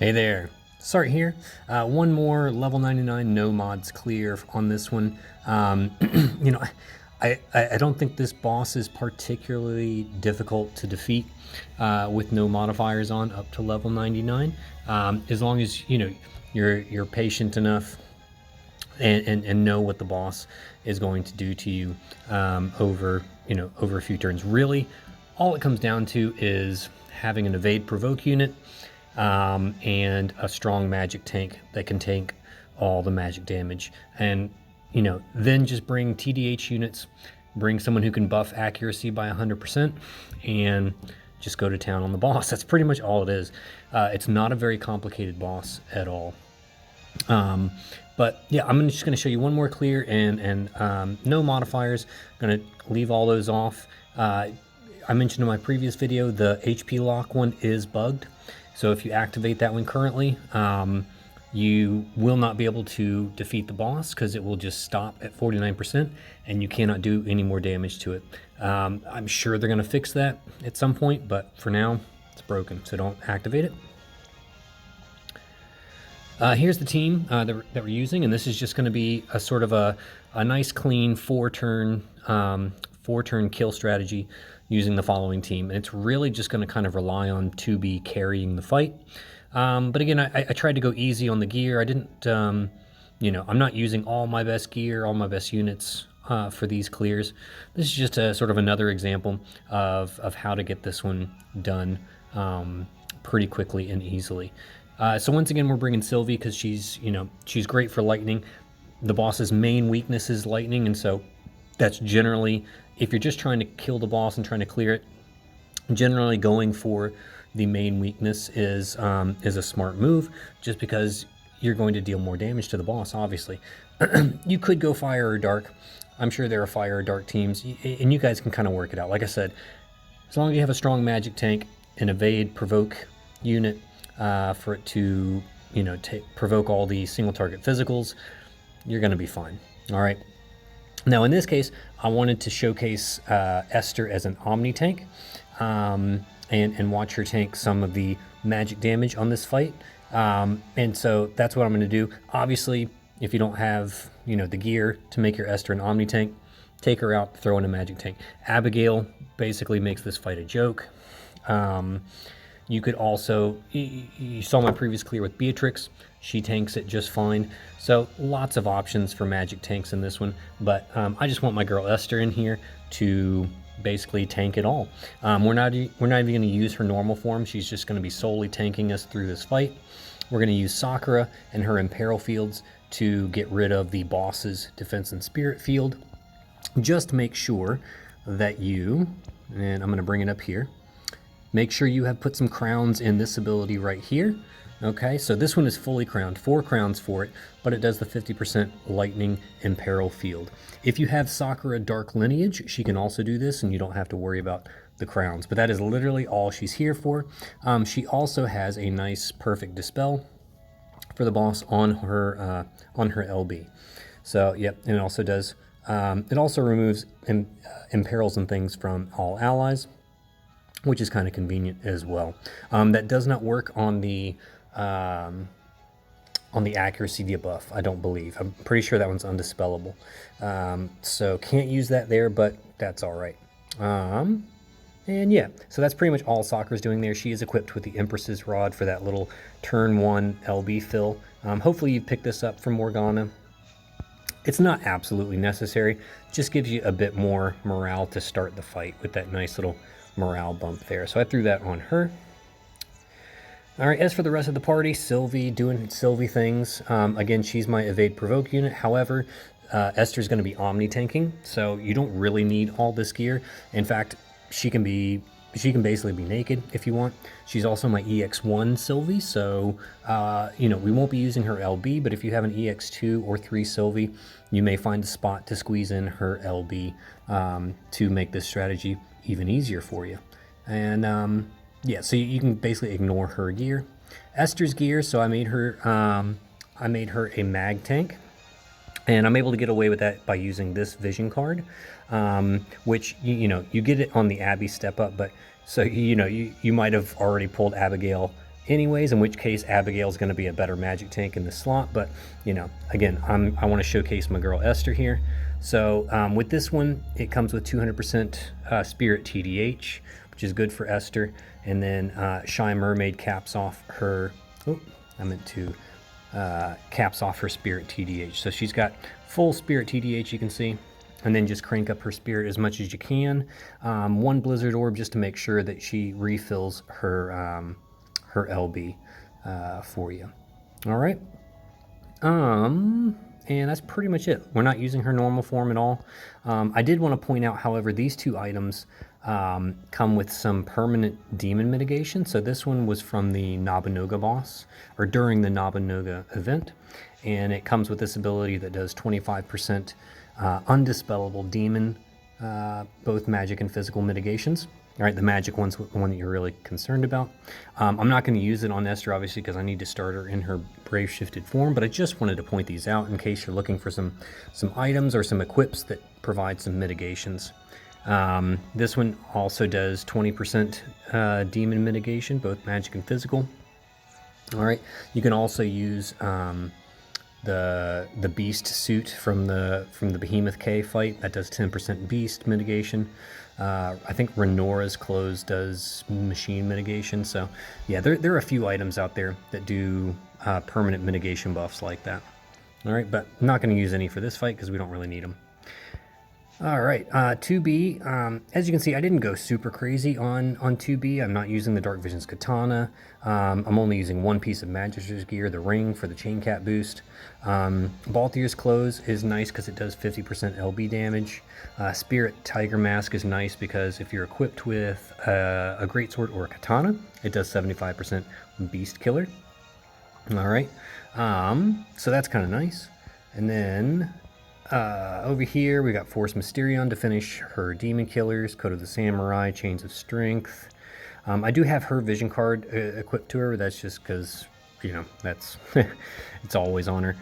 Hey there, Sart here. One more level 99 no mods clear on this one. You know, I don't think this boss is particularly difficult to defeat with no modifiers on up to level 99. As long as you're patient enough and know what the boss is going to do to you over a few turns. Really, all it comes down to is having an evade provoke unit and a strong magic tank that can tank all the magic damage. And then just bring TDH units, bring someone who can buff accuracy by 100%, and just go to town on the boss. That's pretty much all it is. It's not a very complicated boss at all. But yeah, I'm just going to show you one more clear and no modifiers. I'm going to leave all those off. I mentioned in my previous video, the HP lock one is bugged. So if you activate that one currently, you will not be able to defeat the boss because it will just stop at 49% and you cannot do any more damage to it. I'm sure they're going to fix that at some point, but for now it's broken, so don't activate it. Here's the team that we're using, and this is just going to be a sort of a nice clean four-turn kill strategy using the following team. And it's really just going to kind of rely on 2B carrying the fight. But again, I tried to go easy on the gear. I didn't, I'm not using all my best gear, all my best units for these clears. This is just a sort of another example of how to get this one done pretty quickly and easily. So once again, we're bringing Sylvie because she's great for lightning. The boss's main weakness is lightning, and so that's generally, if you're just trying to kill the boss and trying to clear it, generally going for the main weakness is a smart move, just because you're going to deal more damage to the boss, obviously. You could go fire or dark. I'm sure there are fire or dark teams, and you guys can kind of work it out. Like I said, as long as you have a strong magic tank, an evade provoke unit for it to provoke all the single target physicals, you're going to be fine. All right. Now in this case, I wanted to showcase Esther as an omnitank and watch her tank some of the magic damage on this fight. And so that's what I'm going to do. Obviously, if you don't have the gear to make your Esther an omnitank, take her out, throw in a magic tank. Abigail basically makes this fight a joke. You could also, you saw my previous clear with Beatrix. She tanks it just fine. So lots of options for magic tanks in this one. But I just want my girl Esther in here to basically tank it all. We're not even going to use her normal form. She's just going to be solely tanking us through this fight. We're going to use Sakura and her Imperil fields to get rid of the boss's defense and spirit field. Just make sure that and I'm going to bring it up here. Make sure you have put some crowns in this ability right here. Okay, so this one is fully crowned, 4 crowns for it, but it does the 50% lightning Imperil field. If you have Sakura Dark Lineage, she can also do this, and you don't have to worry about the crowns. But that is literally all she's here for. She also has a nice perfect dispel for the boss on her LB. So yep, and it also does. It also removes imperils and things from all allies, which is kind of convenient as well. That does not work on the accuracy debuff, I don't believe. I'm pretty sure that one's undispellable. So can't use that there, but that's all right. And yeah, so that's pretty much all Sakura's doing there. She is equipped with the Empress's Rod for that little turn 1 LB fill. Hopefully you picked this up from Morgana. It's not absolutely necessary, just gives you a bit more morale to start the fight with that nice little morale bump there. So I threw that on her. All right, as for the rest of the party, Sylvie doing Sylvie things. Again, she's my evade provoke unit. However, Esther's going to be omni tanking, so you don't really need all this gear. In fact, she can basically be naked if you want. She's also my EX1 Sylvie, so we won't be using her LB, but if you have an EX2 or 3 Sylvie, you may find a spot to squeeze in her LB to make this strategy even easier for you. And yeah, so you can basically ignore her gear. Esther's gear, so I made her a mag tank, and I'm able to get away with that by using this vision card, which you get it on the Abby step up, but so you might have already pulled Abigail anyways, in which case Abigail's going to be a better magic tank in the slot. But, you know, again, I want to showcase my girl Esther here. So with this one, it comes with 200% Spirit TDH, which is good for Esther. And then Shy Mermaid caps off her, caps off her Spirit TDH. So she's got full Spirit TDH, you can see. And then just crank up her Spirit as much as you can. One Blizzard Orb just to make sure that she refills her her LB for you. All right. And that's pretty much it. We're not using her normal form at all. I did want to point out, however, these two items come with some permanent demon mitigation. So this one was from the Nabanoga boss, or during the Nabanoga event. And it comes with this ability that does 25% undispellable demon, both magic and physical mitigations. All right, the magic one's the one that you're really concerned about. I'm not going to use it on Esther, obviously, because I need to start her in her Brave Shifted form, but I just wanted to point these out in case you're looking for some items or some equips that provide some mitigations. This one also does 20% demon mitigation, both magic and physical. All right, you can also use the beast suit from the Behemoth K fight that does 10% beast mitigation. I think Renora's clothes does machine mitigation. So yeah, there are a few items out there that do permanent mitigation buffs like that. All right, but I'm not going to use any for this fight because we don't really need them. All right, 2B, as you can see, I didn't go super crazy on 2B. I'm not using the Dark Visions Katana. I'm only using one piece of Magister's gear, the ring for the Chain Cat boost. Balthier's Clothes is nice because it does 50% LB damage. Spirit Tiger Mask is nice because if you're equipped with a Greatsword or a Katana, it does 75% Beast Killer. All right, so that's kind of nice. And then over here, we got Force Mysterion to finish her Demon Killers, Code of the Samurai, Chains of Strength. I do have her Vision card equipped to her. That's just because, you know, that's it's always on her.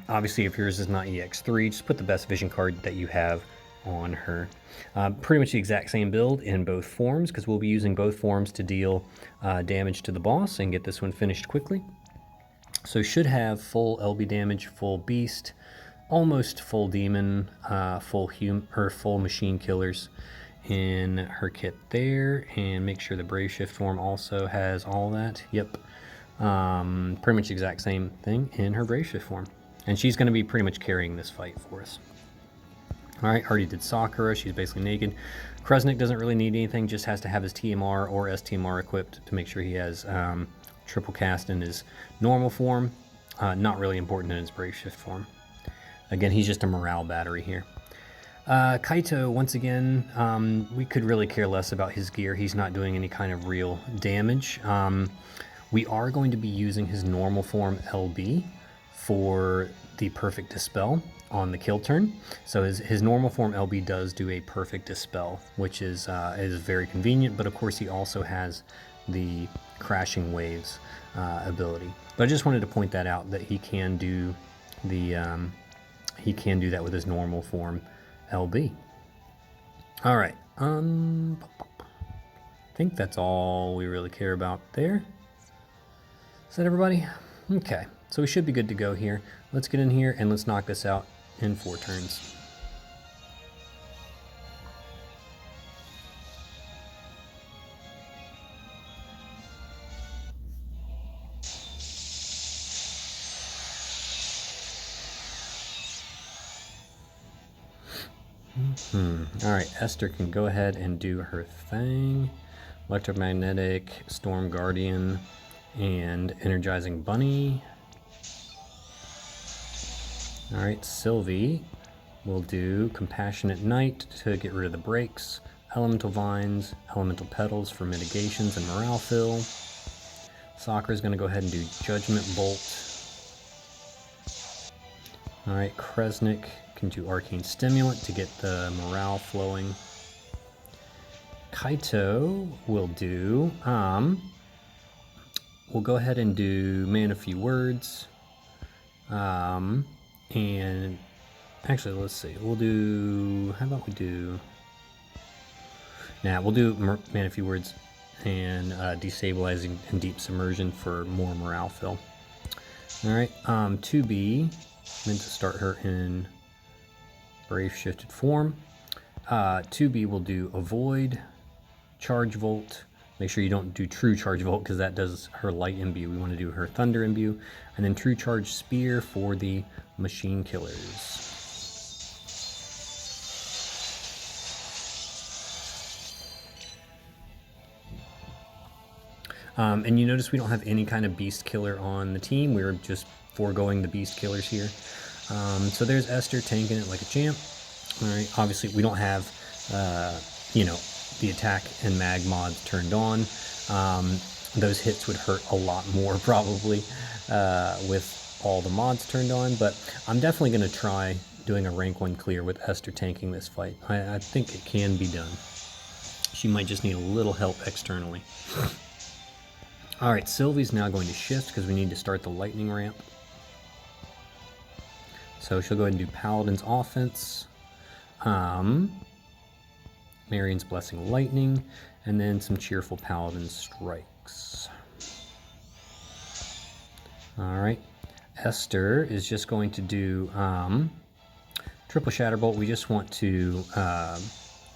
Obviously, if yours is not EX3, just put the best Vision card that you have on her. Pretty much the exact same build in both forms, because we'll be using both forms to deal damage to the boss and get this one finished quickly. So should have full LB damage, full Beast, almost full demon, full machine killers in her kit there, and make sure the Brave Shift form also has all that. Yep, pretty much the exact same thing in her Brave Shift form, and she's going to be pretty much carrying this fight for us. All right, already did Sakura. She's basically naked. Kresnik doesn't really need anything, just has to have his TMR or STMR equipped to make sure he has triple cast in his normal form. Not really important in his Brave Shift form. Again, he's just a morale battery here. Kaito, once again, we could really care less about his gear. He's not doing any kind of real damage. We are going to be using his normal form LB for the Perfect Dispel on the kill turn. So his normal form LB does do a Perfect Dispel, which is very convenient, but of course he also has the Crashing Waves ability. But I just wanted to point that out, that he can do the... he can do that with his normal form LB. All right, I think that's all we really care about there. Is that everybody? Okay, so we should be good to go here. Let's get in here and let's knock this out in 4 turns. All right, Esther can go ahead and do her thing. Electromagnetic, Storm Guardian, and Energizing Bunny. All right, Sylvie will do Compassionate Knight to get rid of the breaks, Elemental Vines, Elemental Petals for mitigations and morale fill. Sakura's going to go ahead and do Judgment Bolt. All right, Kresnik can do Arcane Stimulant to get the morale flowing. Kaito will do, we'll go ahead and do Man of Few Words. And actually, let's see, we'll do, how about we do, we'll do Man of Few Words and destabilizing and deep submersion for more morale fill. All right, 2B, meant to start her in Brave Shifted form. 2B will do Avoid, Charge Volt. Make sure you don't do True Charge Volt because that does her Light Imbue. We want to do her Thunder Imbue. And then True Charge Spear for the Machine Killers. And you notice we don't have any kind of Beast Killer on the team. We're just foregoing the Beast Killers here. So there's Esther tanking it like a champ. All right, obviously we don't have, you know, the attack and mag mods turned on. Those hits would hurt a lot more probably with all the mods turned on, but I'm definitely going to try doing a rank 1 clear with Esther tanking this fight. I think it can be done. She might just need a little help externally. All right, Sylvie's now going to shift because we need to start the lightning ramp. So she'll go ahead and do Paladin's offense, Marion's Blessing Lightning, and then some cheerful Paladin strikes. All right, Esther is just going to do triple Shatterbolt. We just want to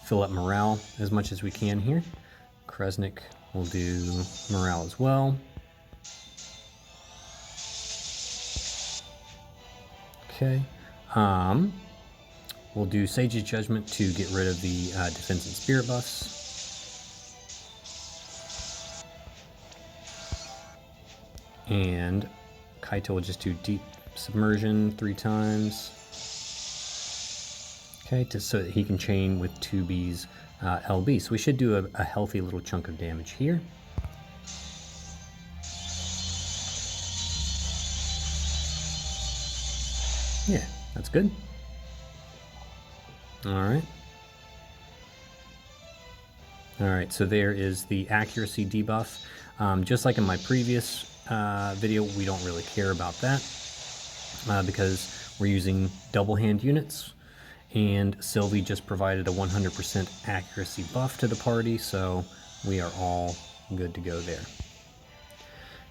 fill up morale as much as we can here. Kresnik will do morale as well. Okay. We'll do Sage's Judgment to get rid of the defense and spirit buffs. And Kaito will just do Deep Submersion 3 times. Okay, so that he can chain with 2B's LB. So we should do a healthy little chunk of damage here. Yeah, that's good. All right, so there is the accuracy debuff. Just like in my previous video, we don't really care about that because we're using double hand units, and Sylvie just provided a 100% accuracy buff to the party, so we are all good to go there.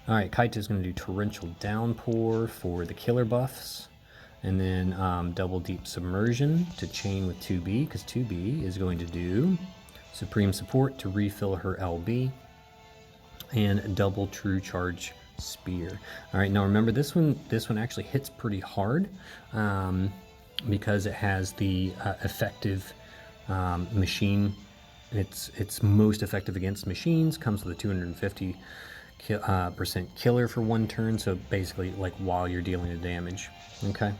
All right, Kaito's going to do Torrential Downpour for the killer buffs. And then double Deep Submersion to chain with 2B, because 2B is going to do Supreme Support to refill her LB, and double True Charge Spear. All right, now remember this one actually hits pretty hard because it has the effective machine. It's most effective against machines. Comes with a 250% killer for 1 turn. So basically, like while you're dealing the damage. Okay.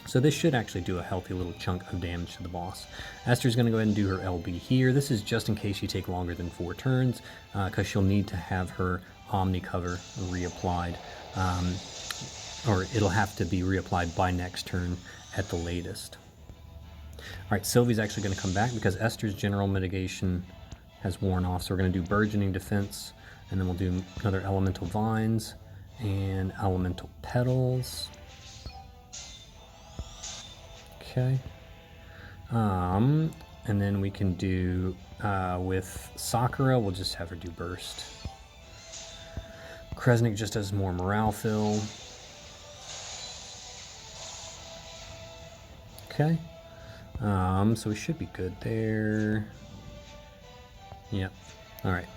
So this should actually do a healthy little chunk of damage to the boss. Esther's going to go ahead and do her LB here. This is just in case you take longer than 4 turns, because she'll need to have her Omni cover reapplied, or it'll have to be reapplied by next turn at the latest. All right, Sylvie's actually going to come back because Esther's general mitigation has worn off, so we're going to do Burgeoning Defense, and then we'll do another Elemental Vines and Elemental Petals. Okay, and then we can do, with Sakura, we'll just have her do Burst. Kresnik just does more morale fill. Okay, so we should be good there. Yep, all right.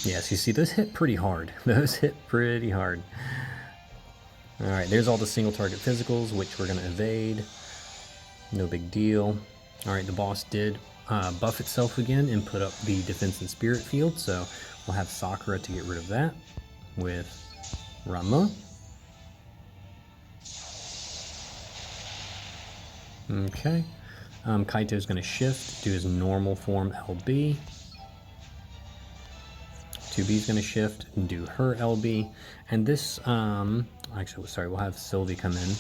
Yes, you see, those hit pretty hard. Those hit pretty hard. All right, there's all the single target physicals, which we're going to evade. No big deal. All right, the boss did buff itself again and put up the defense and spirit field, so we'll have Sakura to get rid of that with Rama. Okay. Kaito's going to shift, do his normal form LB. 2B's going to shift and do her LB. And this, actually, sorry, we'll have Sylvie come in.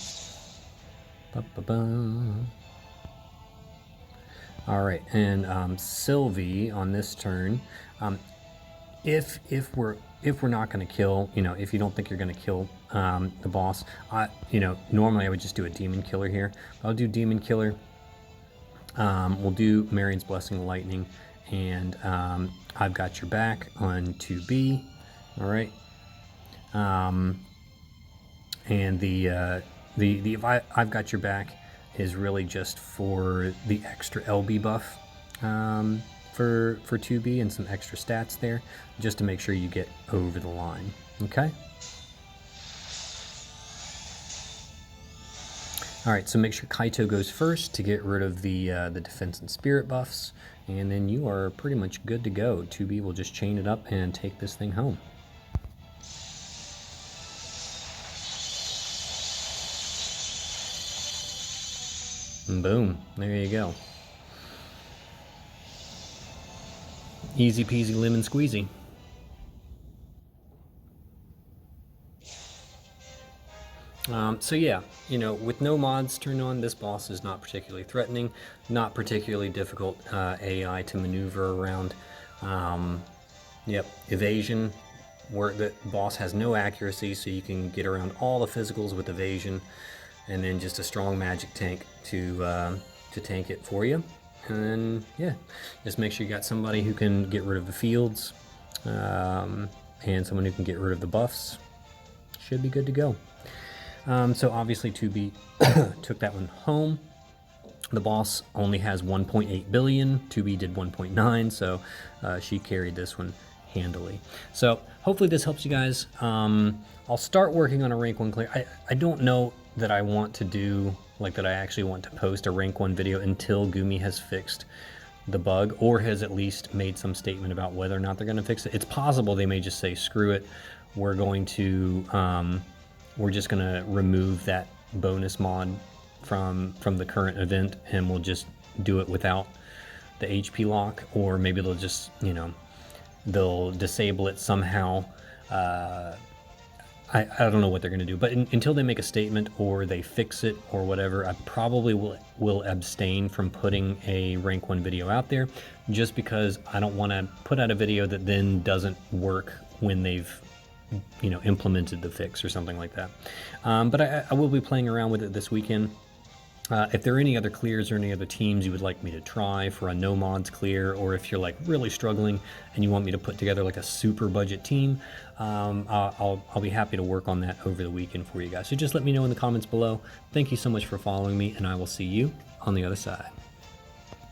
All right, and Sylvie on this turn, if we're not going to kill, you know, if you don't think you're going to kill the boss, you know, normally I would just do a Demon Killer here. I'll do Demon Killer, We'll do Marion's Blessing of Lightning, and I've Got Your Back on 2B. All right. And the I've Got Your Back is really just for the extra LB buff for 2B and some extra stats there, just to make sure you get over the line. Okay. All right, so make sure Kaito goes first to get rid of the defense and spirit buffs, and then you are pretty much good to go. 2B will just chain it up and take this thing home. And boom, there you go. Easy peasy lemon squeezy. So yeah, you know, with no mods turned on, this boss is not particularly threatening, not particularly difficult AI to maneuver around. Yep, evasion, where the boss has no accuracy, so you can get around all the physicals with evasion, and then just a strong magic tank to tank it for you. And then, yeah, just make sure you got somebody who can get rid of the fields, and someone who can get rid of the buffs. Should be good to go. So obviously 2B took that one home. The boss only has 1.8 billion. 2B did 1.9, so she carried this one handily. So hopefully this helps you guys. I'll start working on a rank 1 clear. I don't know that I want to do, like, that I actually want to post a rank 1 video until Gumi has fixed the bug, or has at least made some statement about whether or not they're going to fix it. It's possible they may just say, screw it, we're going to we're just going to remove that bonus mod from the current event, and we'll just do it without the HP lock, or maybe they'll just, you know, they'll disable it somehow. I don't know what they're going to do, but until they make a statement or they fix it or whatever, I probably will abstain from putting a rank 1 video out there, just because I don't want to put out a video that then doesn't work when they've, you know, implemented the fix or something like that. But I will be playing around with it this weekend. If there are any other clears or any other teams you would like me to try for a no mods clear, or if you're like really struggling and you want me to put together like a super budget team, I'll be happy to work on that over the weekend for you guys. So just let me know in the comments below. Thank you so much for following me, and I will see you on the other side.